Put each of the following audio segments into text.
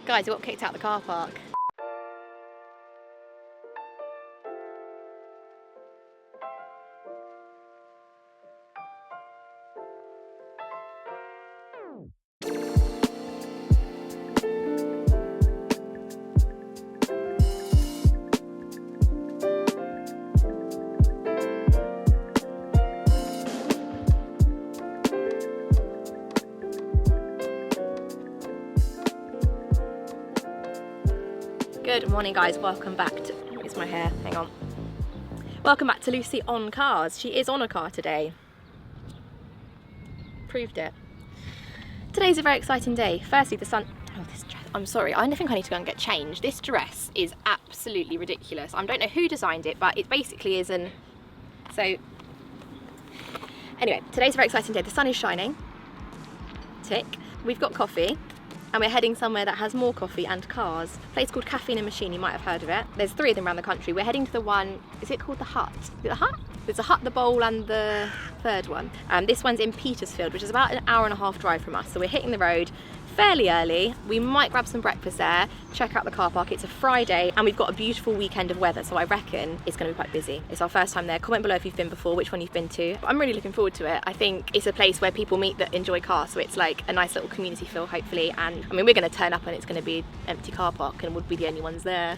Guys, we got kicked out the car park. Good morning guys, welcome back to, where's my hair, hang on. Welcome back to Lucy on Cars. She is on a car today. Proved it. Today's a very exciting day. Firstly, the sun, oh this dress, I'm sorry, I think I need to go and get changed. This dress is absolutely ridiculous. I don't know who designed it, but it basically is an, so, anyway, today's a very exciting day. The sun is shining, tick. We've got coffee. And we're heading somewhere that has more coffee and cars. A place called Caffeine Machine, you might have heard of it. There's 3 of them around the country. We're heading to the one, is it called the Hut? Is it the Hut? There's the Hut, the Bowl and the third one. This one's in Petersfield, which is about an hour-and-a-half drive from us. So we're hitting the road fairly early. We might grab some breakfast there, check out the car park. It's a Friday and we've got a beautiful weekend of weather, so I reckon it's going to be quite busy. It's our first time there. Comment below if you've been before, which one you've been to. I'm really looking forward to it. I think it's a place where people meet that enjoy cars, so it's like a nice little community feel, hopefully. And I mean, we're going to turn up and it's going to be an empty car park and we'll be the only ones there,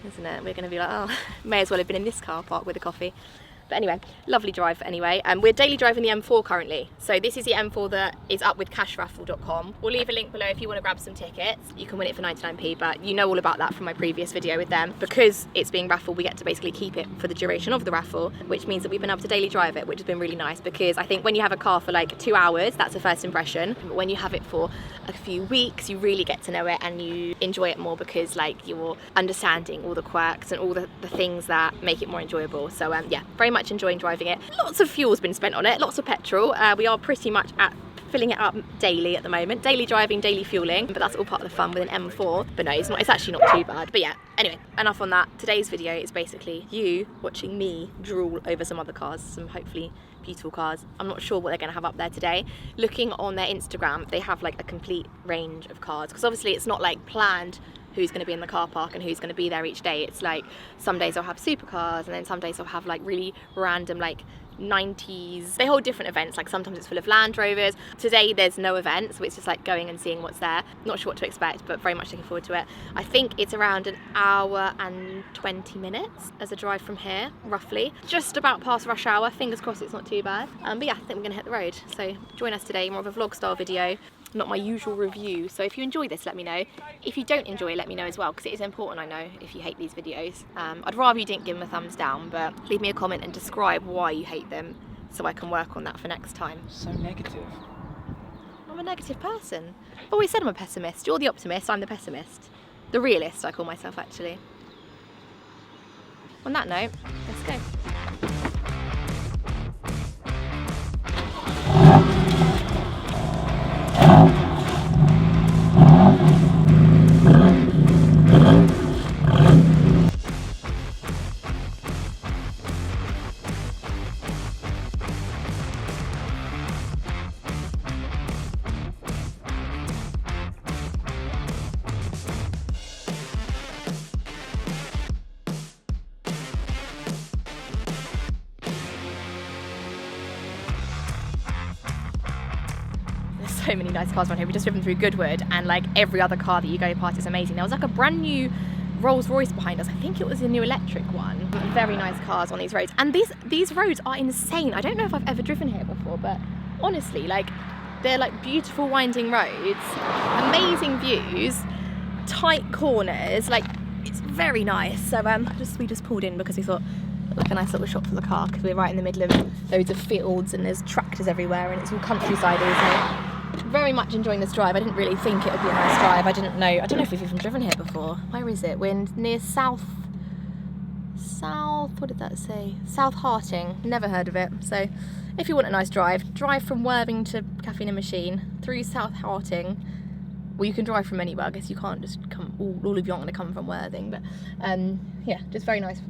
isn't it? We're going to be like, oh, may as well have been in this car park with a coffee. But anyway, lovely drive anyway. We're daily driving the M4 currently. So this is the M4 that is up with cashraffle.com. We'll leave a link below if you want to grab some tickets. You can win it for 99p, but you know all about that from my previous video with them. Because it's being raffled, we get to basically keep it for the duration of the raffle, which means that we've been able to daily drive it, which has been really nice, because I think when you have a car for like 2 hours, that's a first impression. But when you have it for a few weeks, you really get to know it and you enjoy it more, because like you're understanding all the quirks and all the things that make it more enjoyable. So yeah, very much enjoying driving it. Lots of fuel's been spent on it, lots of petrol. We are pretty much at filling it up daily at the moment. Daily driving, daily fueling, but that's all part of the fun with an M4. But no, it's actually not too bad. But yeah, anyway, enough on that. Today's video is basically you watching me drool over some other cars, some hopefully beautiful cars. I'm not sure what they're going to have up there today. Looking on their Instagram, they have like a complete range of cars, because obviously it's not like planned who's going to be in the car park and who's going to be there each day. It's like some days they'll have supercars and then some days they'll have like really random like 90s. They hold different events, like sometimes it's full of Land Rovers. Today there's no event, so it's just like going and seeing what's there. Not sure what to expect, but very much looking forward to it. I think it's around an hour and 20 minutes as a drive from here, roughly. Just about past rush hour, fingers crossed it's not too bad. But yeah, I think we're gonna hit the road. So join us today, more of a vlog style video, not my usual review. So if you enjoy this, let me know. If you don't enjoy it, let me know as well, because it is important, I know, if you hate these videos. I'd rather you didn't give them a thumbs down, but leave me a comment and describe why you hate them so I can work on that for next time. So negative. I'm a negative person. I've always said I'm a pessimist. You're the optimist, I'm the pessimist. The realist, I call myself, actually. On that note, let's go. So many nice cars around here. We've just driven through Goodwood and like every other car that you go past is amazing. There was like a brand new Rolls Royce behind us. I think it was a new electric one. Very nice cars on these roads. And these roads are insane. I don't know if I've ever driven here before, but honestly, like they're like beautiful winding roads, amazing views, tight corners, like it's very nice. So we just pulled in because we thought like a nice little shop for the car, because we're right in the middle of loads of fields and there's tractors everywhere and it's all countryside. So very much enjoying this drive. I didn't really think it would be a nice drive. I don't know if we've even driven here before. Where is it? We're near South, what did that say? South Harting. Never heard of it. So if you want a nice drive from Worthing to Caffeine Machine through South Harting, Well, you can drive from anywhere. I guess you can't just come, all of you aren't going to come from Worthing, but yeah, just very nice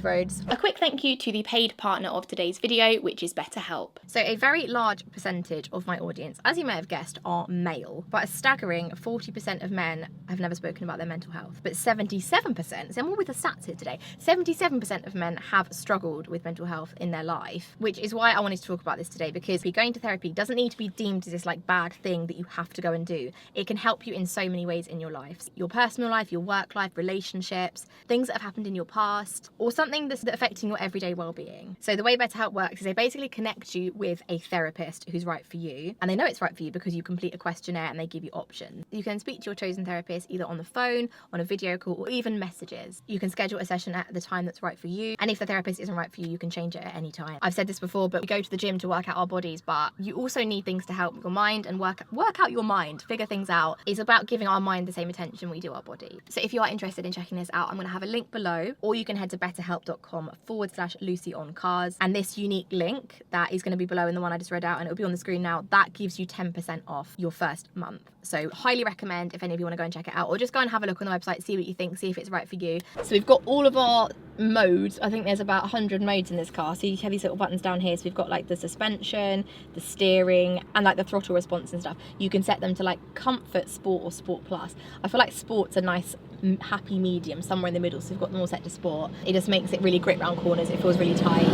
roads. A quick thank you to the paid partner of today's video, which is BetterHelp. So a very large percentage of my audience, as you may have guessed, are male, but a staggering 40% of men have never spoken about their mental health. But 77%, so I'm all with the stats here today, 77% of men have struggled with mental health in their life, which is why I wanted to talk about this today, because going to therapy doesn't need to be deemed as this like bad thing that you have to go and do. It can help you in so many ways in your life. Your personal life, your work life, relationships, things that have happened in your past, or something that's affecting your everyday well-being. So the way BetterHelp works is they basically connect you with a therapist who's right for you, and they know it's right for you because you complete a questionnaire and they give you options. You can speak to your chosen therapist either on the phone, on a video call, or even messages. You can schedule a session at the time that's right for you, and if the therapist isn't right for you, you can change it at any time. I've said this before, but we go to the gym to work out our bodies, but you also need things to help your mind and work out your mind, figure things out. It's about giving our mind the same attention we do our body. So if you are interested in checking this out, I'm going to have a link below, or you can head to betterhelp.com/LucyOnCars, and this unique link that is going to be below in the one I just read out, and it'll be on the screen now, that gives you 10% off your first month. So highly recommend if any of you want to go and check it out, or just go and have a look on the website, see what you think, see if it's right for you. So we've got all of our modes. I think there's about 100 modes in this car, so you have these little buttons down here. So we've got like the suspension, the steering, and like the throttle response and stuff. You can set them to like comfort, sport, or sport plus. I feel like sport's a nice happy medium, somewhere in the middle, so we've got them all set to sport. It just makes it really grip round corners, it feels really tight,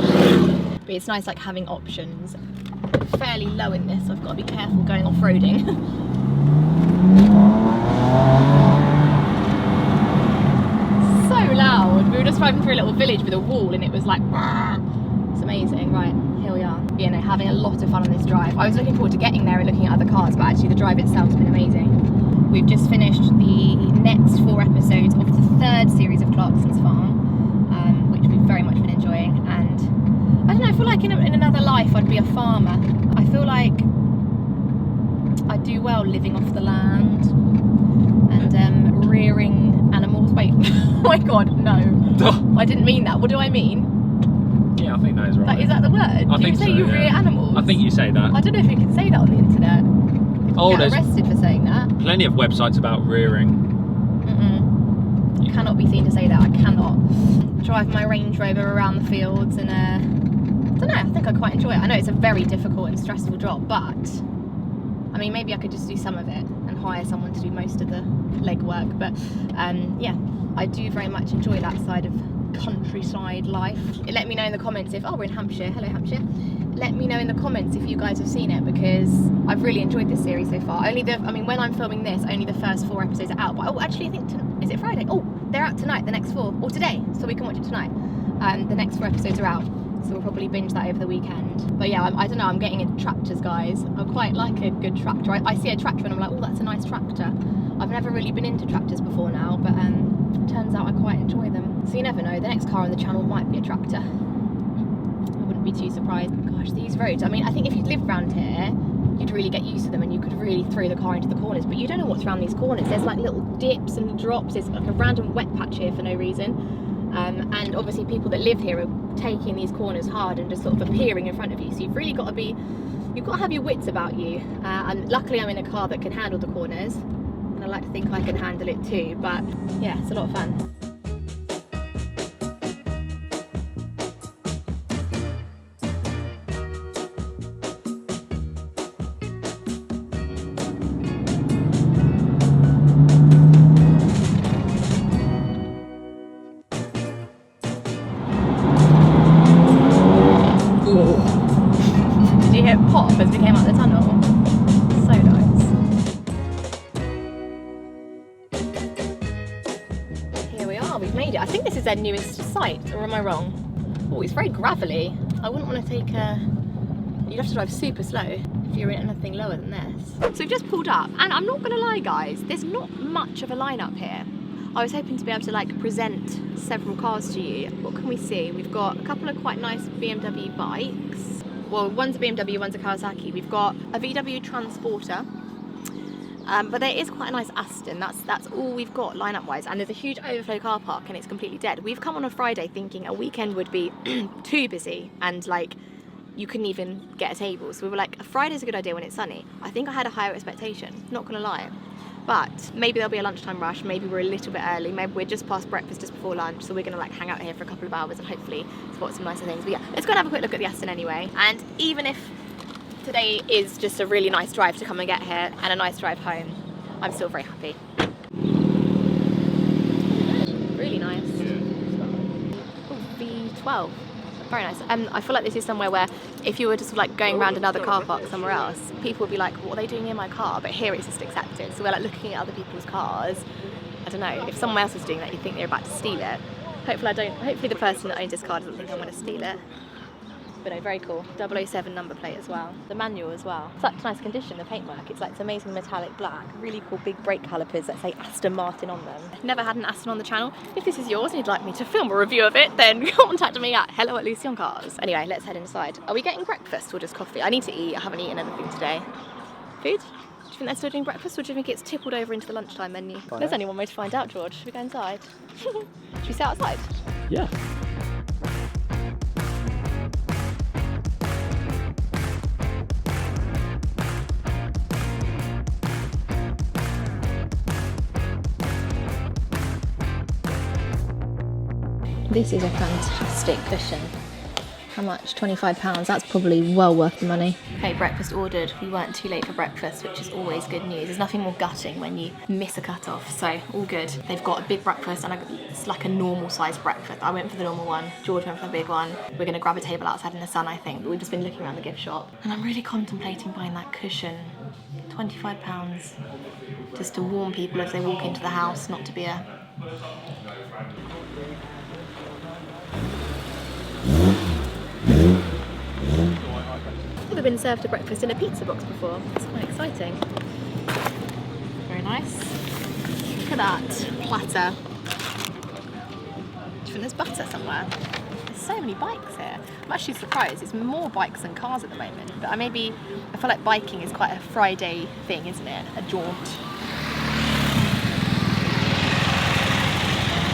but it's nice like having options. Fairly low in this, so I've got to be careful going off-roading. So loud. We were just driving through a little village with a wall and it was like, it's amazing. Right, here we are. You know, having a lot of fun on this drive. I was looking forward to getting there and looking at other cars, but actually the drive itself has been amazing. We've just finished the next 4 episodes of the 3rd series of Clarkson's Farm, which we've very much been enjoying. And I don't know, I feel like in another life I'd be a farmer. I feel like I do well living off the land and rearing animals. Wait, oh my god, no. I didn't mean that. What do I mean? Yeah, I think that is right. Is that the word? I do think you say so, you yeah. rear animals? I think you say that. I don't know if you can say that on the internet. Oh, Get there's arrested for saying that. plenty of websites about rearing. You cannot be seen to say that. I cannot drive my Range Rover around the fields and I don't know, I think I quite enjoy it. I know it's a very difficult and stressful job, but I mean, maybe I could just do some of it and hire someone to do most of the legwork. But yeah, I do very much enjoy that side of countryside life. Let me know in the comments if, oh, we're in Hampshire. Hello, Hampshire. Let me know in the comments if you guys have seen it, because I've really enjoyed this series so far. I mean, when I'm filming this, only the first 4 episodes are out. But oh, actually, I think is it Friday? Oh, they're out tonight. The next 4, or today, so we can watch it tonight. The next 4 episodes are out, so we'll probably binge that over the weekend. But yeah, I don't know. I'm getting into tractors, guys. I quite like a good tractor. I see a tractor and I'm like, oh, that's a nice tractor. I've never really been into tractors before now, but it turns out I quite enjoy them. So you never know. The next car on the channel might be a tractor. I wouldn't be too surprised. Gosh, these roads. I mean, I think if you live around here, you'd really get used to them and you could really throw the car into the corners, but you don't know what's around these corners. There's like little dips and drops. There's like a random wet patch here for no reason. And obviously people that live here are taking these corners hard and just sort of appearing in front of you. So you've really got to have your wits about you. And luckily I'm in a car that can handle the corners, and I like to think I can handle it too. But yeah, it's a lot of fun. Did you hear it pop as we came out the tunnel? So nice. Here we are, we've made it. I think this is their newest site, or am I wrong? Oh, it's very gravelly. I wouldn't want to take you'd have to drive super slow if you're in anything lower than this. So we've just pulled up, and I'm not going to lie, guys, there's not much of a lineup here. I was hoping to be able to like present several cars to you. What can we see? We've got a couple of quite nice BMW bikes. Well, one's a BMW, one's a Kawasaki. We've got a VW Transporter, but there is quite a nice Aston. That's all we've got lineup wise, and there's a huge overflow car park and it's completely dead. We've come on a Friday thinking a weekend would be too busy and like you couldn't even get a table. So we were like, a Friday's a good idea when it's sunny. I think I had a higher expectation, not gonna lie. But maybe there'll be a lunchtime rush, maybe we're a little bit early, maybe we're just past breakfast, just before lunch, so we're gonna like hang out here for a couple of hours and hopefully spot some nicer things. But yeah, let's go and have a quick look at the Aston anyway. And even if today is just a really nice drive to come and get here and a nice drive home, I'm still very happy. Really nice. Ooh, V12. Very nice. I feel like this is somewhere where if you were just like going around another car park somewhere else, people would be like, what are they doing in my car? But here it's just accepted. So we're like looking at other people's cars. I don't know, if someone else is doing that, you think they're about to steal it. Hopefully the person that owns this car doesn't think I'm going to steal it. But no, very cool. 007 number plate as well. The manual as well. Such nice condition, the paintwork. It's like it's amazing metallic black. Really cool big brake calipers that say Aston Martin on them. Never had an Aston on the channel. If this is yours and you'd like me to film a review of it, then contact me at hello@LucyOnCars. Anyway, let's head inside. Are we getting breakfast or just coffee? I need to eat. I haven't eaten anything today. Food? Do you think they're still doing breakfast or do you think it's tippled over into the lunchtime menu? There's only one way to find out, George. Should we go inside? Should we sit outside? Yeah. This is a fantastic cushion. How much? £25. That's probably well worth the money. Okay, breakfast ordered. We weren't too late for breakfast, which is always good news. There's nothing more gutting when you miss a cut-off, so all good. They've got a big breakfast and it's like a normal sized breakfast. I went for the normal one, George went for the big one. We're gonna grab a table outside in the sun, I think, but we've just been looking around the gift shop. And I'm really contemplating buying that cushion. £25, just to warn people as they walk into the house, not to be a... Never been served a breakfast in a pizza box before. It's quite exciting. Very nice. Look at that platter. Do you think there's butter somewhere? There's so many bikes here. I'm actually surprised. It's more bikes than cars at the moment. But I feel like biking is quite a Friday thing, isn't it? A jaunt.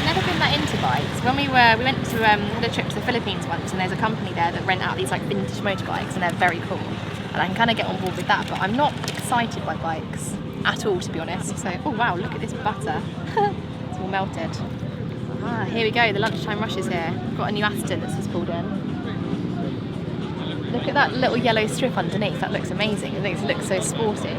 Never been that into bikes. When we went to had a trip to the Philippines once, and there's a company there that rent out these like vintage motorbikes, and they're very cool. And I can kind of get on board with that, but I'm not excited by bikes at all, to be honest. So, oh wow, look at this butter. It's all melted. Ah, here we go. The lunchtime rush is here. We've got a new Aston that's just pulled in. Look at that little yellow strip underneath. That looks amazing. It looks so sporty.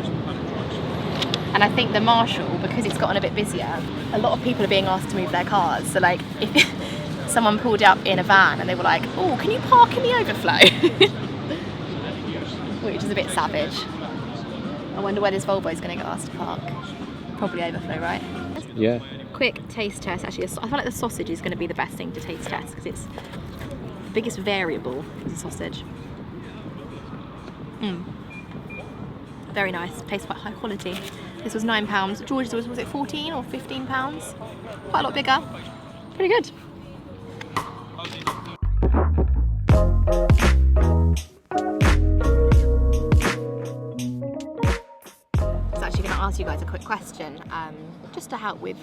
And I think the Marshall, because it's gotten a bit busier, a lot of people are being asked to move their cars. So like, if someone pulled up in a van and they were like, oh, can you park in the overflow? Which is a bit savage. I wonder where this Volvo is going to get asked to park. Probably overflow, right? Yeah. Quick taste test. Actually, I feel like the sausage is going to be the best thing to taste test because it's the biggest variable is the sausage. Very nice. Tastes quite high quality. This was £9. George's was it 14 or 15 pounds? Quite a lot bigger. Pretty good. I was actually going to ask you guys a quick question, just to help with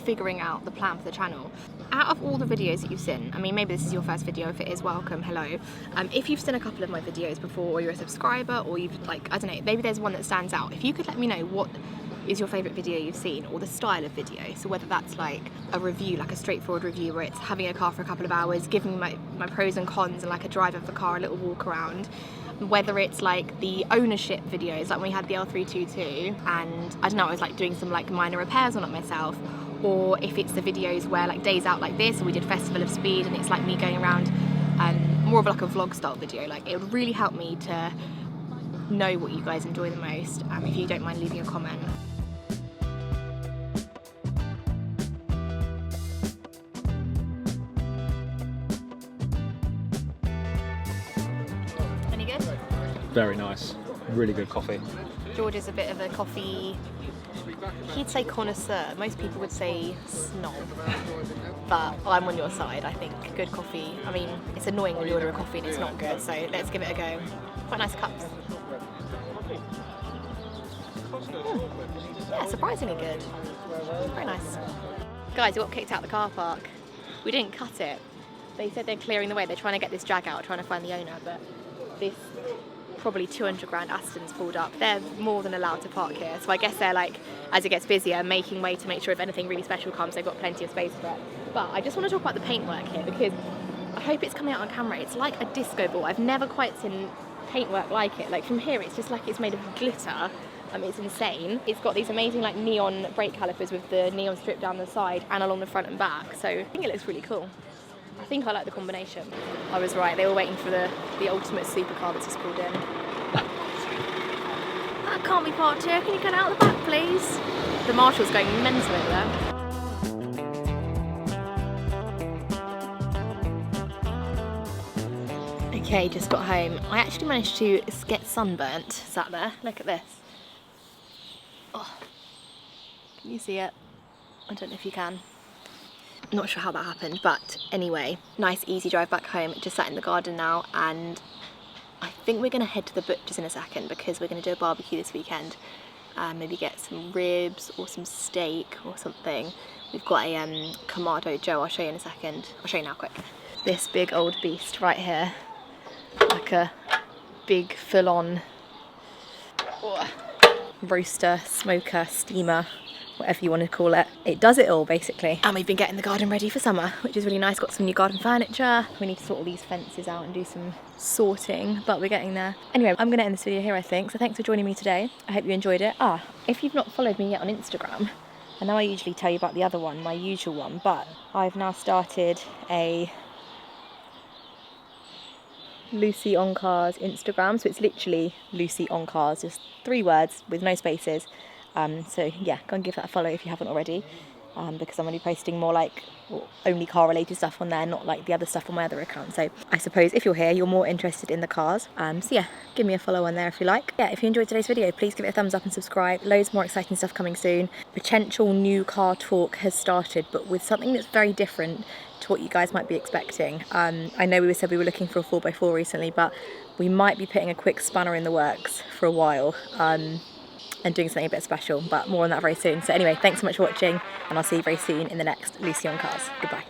figuring out the plan for the channel. Out of all the videos that you've seen, I mean, maybe this is your first video. If it is, welcome, hello. If you've seen a couple of my videos before, or you're a subscriber, or you've like, I don't know, maybe there's one that stands out. If you could let me know what is your favourite video you've seen, or the style of video, so whether that's like a review, like a straightforward review where it's having a car for a couple of hours, giving my pros and cons and like a drive of the car, a little walk around, whether it's like the ownership videos, like when we had the L322 and I don't know, I was like doing some like minor repairs on it myself, or if it's the videos where like days out like this, or we did Festival of Speed and it's like me going around, more of like a vlog style video. Like, it would really help me to know what you guys enjoy the most, if you don't mind leaving a comment. Any good? Very nice. Really good coffee. George is a bit of a coffee, he'd say connoisseur, most people would say snob, but I'm on your side. I think good coffee, I mean, it's annoying when you order a coffee and it's not good, so let's give it a go. Quite nice cups. Yeah, surprisingly good. Very nice. Guys, we got kicked out the car park. We didn't cut it. They said they're clearing the way, they're trying to get this jag out, trying to find the owner, but this probably 200 grand Astons pulled up. They're more than allowed to park here. So I guess they're like, as it gets busier, making way to make sure if anything really special comes, they've got plenty of space for it. But I just want to talk about the paintwork here because I hope it's coming out on camera. It's like a disco ball. I've never quite seen paintwork like it. Like from here, it's just like it's made of glitter. It's insane. It's got these amazing like neon brake calipers with the neon strip down the side and along the front and back. So I think it looks really cool. I think I like the combination. I was right, they were waiting for the ultimate supercar that's just pulled in. That can't be parked here. Can you get out the back, please? The marshal's going mental over there. Okay, just got home. I actually managed to get sunburnt sat there. Look at this. Oh, can you see it? I don't know if you can. Not sure how that happened, but anyway, nice easy drive back home. Just sat in the garden now, and I think we're going to head to the butcher's in a second because we're going to do a barbecue this weekend. Maybe get some ribs or some steak or something. We've got a Kamado Joe. I'll show you in a second. I'll show you now quick. This big old beast right here, like a big full-on roaster, smoker, steamer, whatever you want to call it. It does it all basically. And we've been getting the garden ready for summer, which is really nice. Got some new garden furniture. We need to sort all these fences out and do some sorting, but we're getting there. Anyway, I'm gonna end this video here, I think. So thanks for joining me today. I hope you enjoyed it. If you've not followed me yet on Instagram, I know I usually tell you about the other one, my usual one, but I've now started a Lucy on Cars Instagram. So it's literally Lucy on Cars, just 3 words with no spaces. So yeah, go and give that a follow if you haven't already, because I'm going to be posting more like only car related stuff on there, not like the other stuff on my other account. So I suppose if you're here, you're more interested in the cars. So yeah, give me a follow on there if you like. Yeah, if you enjoyed today's video, please give it a thumbs up and subscribe. Loads more exciting stuff coming soon. Potential new car talk has started, but with something that's very different to what you guys might be expecting. I know we said we were looking for a 4x4 recently, but we might be putting a quick spanner in the works for a while. And doing something a bit special, but more on that very soon. So anyway, thanks so much for watching, and I'll see you very soon in the next Lucy on Cars. Goodbye.